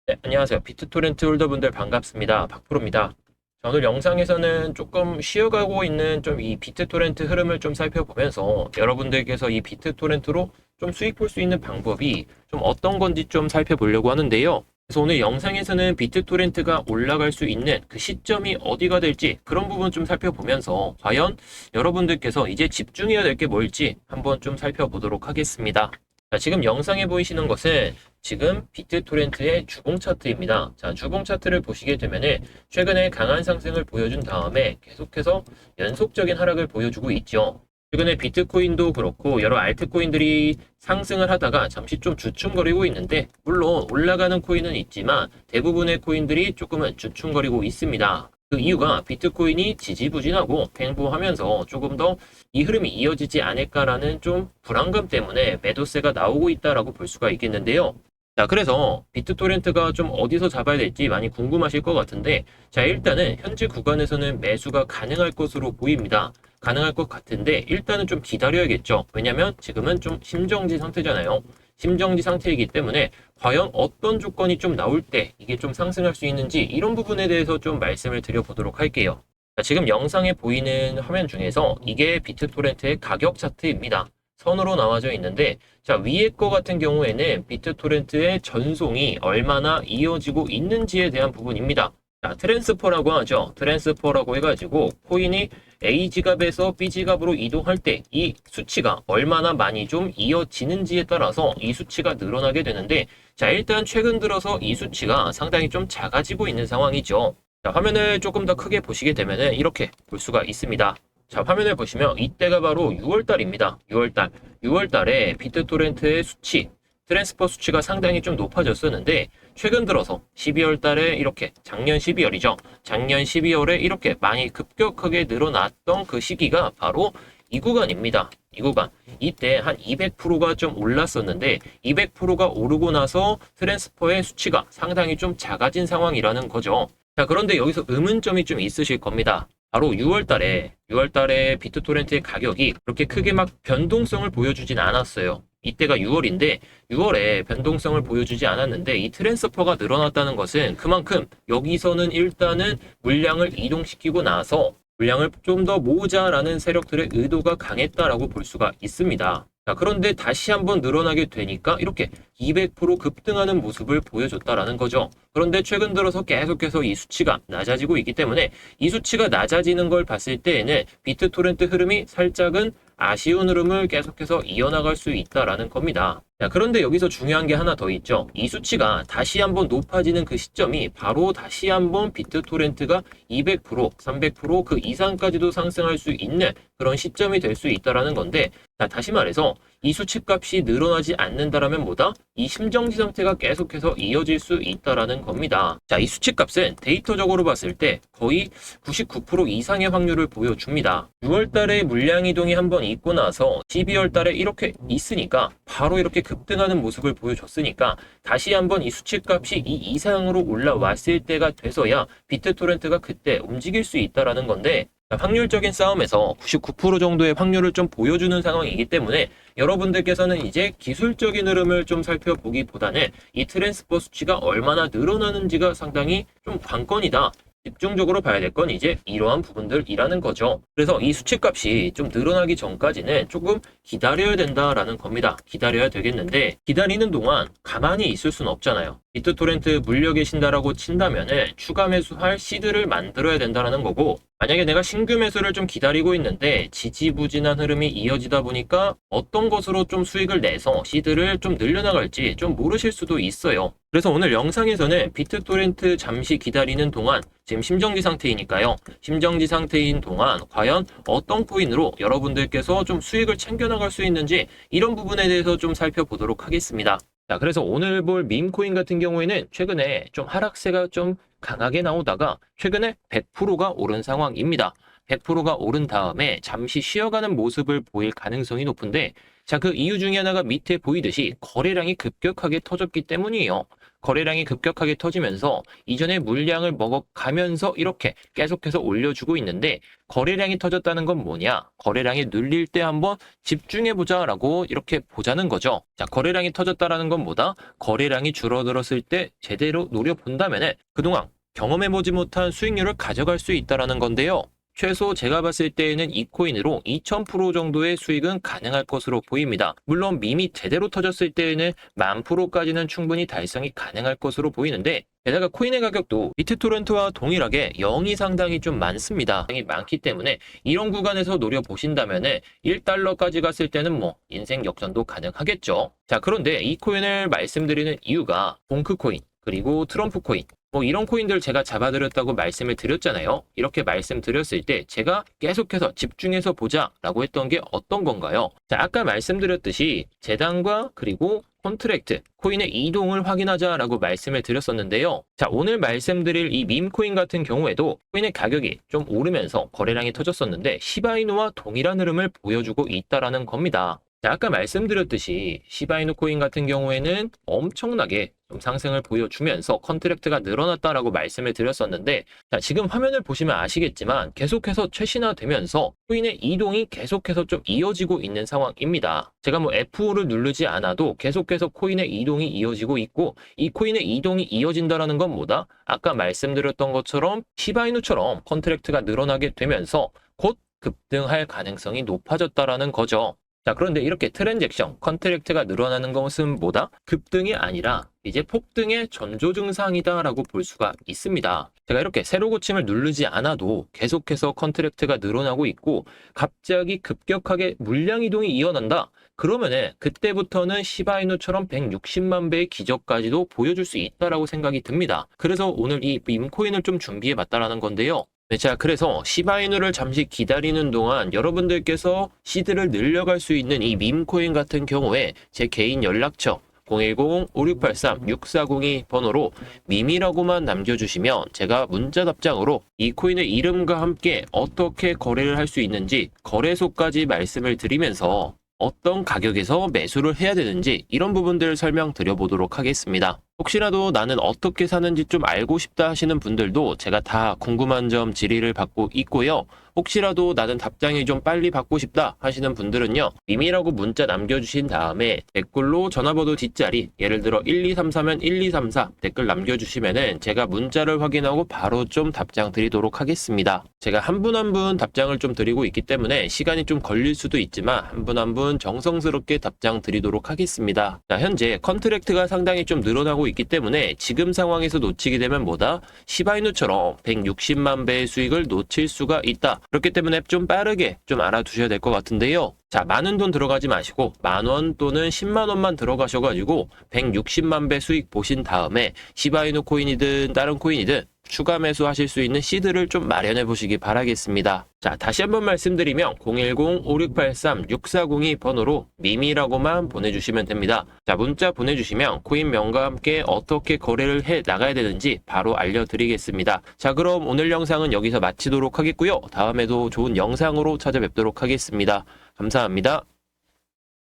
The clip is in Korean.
네, 안녕하세요. 비트토렌트 홀더분들 반갑습니다. 박프로입니다. 자, 오늘 영상에서는 조금 쉬어가고 있는 좀 이 비트토렌트 흐름을 좀 살펴보면서 여러분들께서 이 비트토렌트로 좀 수익 볼 수 있는 방법이 좀 어떤 건지 좀 살펴보려고 하는데요. 그래서 오늘 영상에서는 비트토렌트가 올라갈 수 있는 그 시점이 어디가 될지 그런 부분 좀 살펴보면서 과연 여러분들께서 이제 집중해야 될 게 뭘지 한번 좀 살펴보도록 하겠습니다. 자, 지금 영상에 보이시는 것은 지금 비트토렌트의 주봉 차트입니다. 자, 주봉 차트를 보시게 되면은 최근에 강한 상승을 보여준 다음에 계속해서 연속적인 하락을 보여주고 있죠. 최근에 비트코인도 그렇고 여러 알트코인들이 상승을 하다가 잠시 좀 주춤거리고 있는데, 물론 올라가는 코인은 있지만 대부분의 코인들이 조금은 주춤거리고 있습니다. 그 이유가 비트코인이 지지부진하고 횡보하면서 조금 더 이 흐름이 이어지지 않을까라는 좀 불안감 때문에 매도세가 나오고 있다라고 볼 수가 있겠는데요. 자, 그래서 비트토렌트가 좀 어디서 잡아야 될지 많이 궁금하실 것 같은데, 자, 일단은 현재 구간에서는 매수가 가능할 것으로 보입니다. 가능할 것 같은데 일단은 좀 기다려야겠죠. 왜냐면 지금은 좀 심정지 상태잖아요. 심정지 상태이기 때문에 과연 어떤 조건이 좀 나올 때 이게 좀 상승할 수 있는지 이런 부분에 대해서 좀 말씀을 드려보도록 할게요. 자, 지금 영상에 보이는 화면 중에서 이게 비트토렌트의 가격 차트입니다. 선으로 나와져 있는데, 자, 위에 거 같은 경우에는 비트토렌트의 전송이 얼마나 이어지고 있는지에 대한 부분입니다. 자, 트랜스퍼라고 하죠. 트랜스퍼라고 해가지고 코인이 A 지갑에서 B 지갑으로 이동할 때 이 수치가 얼마나 많이 좀 이어지는지에 따라서 이 수치가 늘어나게 되는데, 자, 일단 최근 들어서 이 수치가 상당히 좀 작아지고 있는 상황이죠. 자, 화면을 조금 더 크게 보시게 되면은 이렇게 볼 수가 있습니다. 자, 화면을 보시면 이때가 바로 6월달입니다. 6월달. 6월달에 비트토렌트의 수치, 트랜스퍼 수치가 상당히 좀 높아졌었는데, 최근 들어서 12월 달에 이렇게, 작년 12월이죠. 작년 12월에 이렇게 많이 급격하게 늘어났던 그 시기가 바로 이 구간입니다. 이 구간. 이때 한 200%가 좀 올랐었는데 200%가 오르고 나서 트랜스퍼의 수치가 상당히 좀 작아진 상황이라는 거죠. 자, 그런데 여기서 의문점이 좀 있으실 겁니다. 바로 6월달에 비트토렌트의 가격이 그렇게 크게 막 변동성을 보여주진 않았어요. 이때가 6월인데 6월에 변동성을 보여주지 않았는데 이 트랜스퍼가 늘어났다는 것은 그만큼 여기서는 일단은 물량을 이동시키고 나서 물량을 좀 더 모으자라는 세력들의 의도가 강했다라고 볼 수가 있습니다. 자, 그런데 다시 한번 늘어나게 되니까 이렇게 200% 급등하는 모습을 보여줬다라는 거죠. 그런데 최근 들어서 계속해서 이 수치가 낮아지고 있기 때문에 이 수치가 낮아지는 걸 봤을 때에는 비트토렌트 흐름이 살짝은 아쉬운 흐름을 계속해서 이어나갈 수 있다라는 겁니다. 자, 그런데 여기서 중요한 게 하나 더 있죠. 이 수치가 다시 한번 높아지는 그 시점이 바로 다시 한번 비트토렌트가 200%, 300%그 이상까지도 상승할 수 있는 그런 시점이 될 수 있다라는 건데, 자, 다시 말해서 이 수치값이 늘어나지 않는다라면 뭐다? 이 심정지 상태가 계속해서 이어질 수 있다라는 겁니다. 자, 이 수치값은 데이터적으로 봤을 때 거의 99% 이상의 확률을 보여줍니다. 6월 달에 물량 이동이 한번 있고 나서 12월 달에 이렇게 있으니까 바로 이렇게 급등하는 모습을 보여줬으니까 다시 한번 이 수치값이 이 이상으로 올라왔을 때가 돼서야 비트토렌트가 그때 움직일 수 있다라는 건데, 확률적인 싸움에서 99% 정도의 확률을 좀 보여주는 상황이기 때문에 여러분들께서는 이제 기술적인 흐름을 좀 살펴보기보다는 이 트랜스퍼 수치가 얼마나 늘어나는지가 상당히 좀 관건이다. 집중적으로 봐야 될 건 이제 이러한 부분들이라는 거죠. 그래서 이 수치값이 좀 늘어나기 전까지는 조금 기다려야 된다라는 겁니다. 기다려야 되겠는데 기다리는 동안 가만히 있을 수는 없잖아요. 비트토렌트 물려 계신다라고 친다면은 추가 매수할 시드를 만들어야 된다라는 거고, 만약에 내가 신규 매수를 좀 기다리고 있는데 지지부진한 흐름이 이어지다 보니까 어떤 것으로 좀 수익을 내서 시드를 좀 늘려나갈지 좀 모르실 수도 있어요. 그래서 오늘 영상에서는 비트토렌트 잠시 기다리는 동안, 지금 심정지 상태이니까요. 심정지 상태인 동안 과연 어떤 코인으로 여러분들께서 좀 수익을 챙겨나갈 수 있는지 이런 부분에 대해서 좀 살펴보도록 하겠습니다. 자, 그래서 오늘 볼 밈코인 같은 경우에는 최근에 좀 하락세가 좀 강하게 나오다가 최근에 100%가 오른 상황입니다. 100%가 오른 다음에 잠시 쉬어가는 모습을 보일 가능성이 높은데, 자, 그 이유 중에 하나가 밑에 보이듯이 거래량이 급격하게 터졌기 때문이에요. 거래량이 급격하게 터지면서 이전에 물량을 먹어가면서 이렇게 계속해서 올려주고 있는데, 거래량이 터졌다는 건 뭐냐? 거래량이 눌릴 때 한번 집중해보자라고 이렇게 보자는 거죠. 자, 거래량이 터졌다라는 건 뭐다? 거래량이 줄어들었을 때 제대로 노려본다면은 그동안 경험해보지 못한 수익률을 가져갈 수 있다라는 건데요. 최소 제가 봤을 때에는 이 코인으로 2000% 정도의 수익은 가능할 것으로 보입니다. 물론 밈이 제대로 터졌을 때에는 10,000%까지는 충분히 달성이 가능할 것으로 보이는데, 게다가 코인의 가격도 비트토렌트와 동일하게 0이 상당히 좀 많습니다. 상당히 많기 때문에 이런 구간에서 노려보신다면 1달러까지 갔을 때는 뭐 인생 역전도 가능하겠죠. 자, 그런데 이 코인을 말씀드리는 이유가 봉크 코인, 그리고 트럼프 코인, 뭐 이런 코인들 제가 잡아드렸다고 말씀을 드렸잖아요. 이렇게 말씀드렸을 때 제가 계속해서 집중해서 보자 라고 했던 게 어떤 건가요? 자, 아까 말씀드렸듯이 재단과 그리고 컨트랙트, 코인의 이동을 확인하자라고 말씀을 드렸었는데요. 자, 오늘 말씀드릴 이 밈코인 같은 경우에도 코인의 가격이 좀 오르면서 거래량이 터졌었는데 시바이누와 동일한 흐름을 보여주고 있다라는 겁니다. 자, 아까 말씀드렸듯이 시바이누 코인 같은 경우에는 엄청나게 좀 상승을 보여주면서 컨트랙트가 늘어났다라고 말씀을 드렸었는데, 자, 지금 화면을 보시면 아시겠지만 계속해서 최신화되면서 코인의 이동이 계속해서 좀 이어지고 있는 상황입니다. 제가 뭐 F5를 누르지 않아도 계속해서 코인의 이동이 이어지고 있고, 이 코인의 이동이 이어진다라는 건 뭐다? 아까 말씀드렸던 것처럼 시바이누처럼 컨트랙트가 늘어나게 되면서 곧 급등할 가능성이 높아졌다라는 거죠. 자, 그런데 이렇게 트랜잭션, 컨트랙트가 늘어나는 것은 뭐다? 급등이 아니라 이제 폭등의 전조 증상이다라고 볼 수가 있습니다. 제가 이렇게 세로 고침을 누르지 않아도 계속해서 컨트랙트가 늘어나고 있고 갑자기 급격하게 물량 이동이 이어난다. 그러면은 그때부터는 시바이누처럼 160만 배의 기적까지도 보여줄 수 있다라고 생각이 듭니다. 그래서 오늘 이 밈코인을 좀 준비해 봤다라는 건데요. 네, 자, 그래서 시바이누를 잠시 기다리는 동안 여러분들께서 시드를 늘려갈 수 있는 이 밈코인 같은 경우에 제 개인 연락처 010-5683-6402 번호로 밈이라고만 남겨주시면 제가 문자 답장으로 이 코인의 이름과 함께 어떻게 거래를 할 수 있는지 거래소까지 말씀을 드리면서 어떤 가격에서 매수를 해야 되는지 이런 부분들을 설명드려보도록 하겠습니다. 혹시라도 나는 어떻게 사는지 좀 알고 싶다 하시는 분들도 제가 다 궁금한 점 질의를 받고 있고요. 혹시라도 나는 답장이 좀 빨리 받고 싶다 하시는 분들은요. 밈이라고 문자 남겨주신 다음에 댓글로 전화번호 뒷자리, 예를 들어 1234면 1234 댓글 남겨주시면은 제가 문자를 확인하고 바로 좀 답장 드리도록 하겠습니다. 제가 한 분 한 분 답장을 좀 드리고 있기 때문에 시간이 좀 걸릴 수도 있지만 한 분 한 분 정성스럽게 답장 드리도록 하겠습니다. 자, 현재 컨트랙트가 상당히 좀 늘어나고 있기 때문에 지금 상황에서 놓치게 되면 뭐다? 시바이누처럼 160만 배의 수익을 놓칠 수가 있다. 그렇기 때문에 좀 빠르게 좀 알아두셔야 될 것 같은데요. 자, 많은 돈 들어가지 마시고 10,000원 또는 100,000원만 들어가셔가지고 160만 배 수익 보신 다음에 시바이누 코인이든 다른 코인이든 추가 매수하실 수 있는 시드를 좀 마련해 보시기 바라겠습니다. 자, 다시 한번 말씀드리면 010-5683-6402 번호로 밈이라고만 보내주시면 됩니다. 자, 문자 보내주시면 코인명과 함께 어떻게 거래를 해 나가야 되는지 바로 알려드리겠습니다. 자, 그럼 오늘 영상은 여기서 마치도록 하겠고요. 다음에도 좋은 영상으로 찾아뵙도록 하겠습니다. 감사합니다.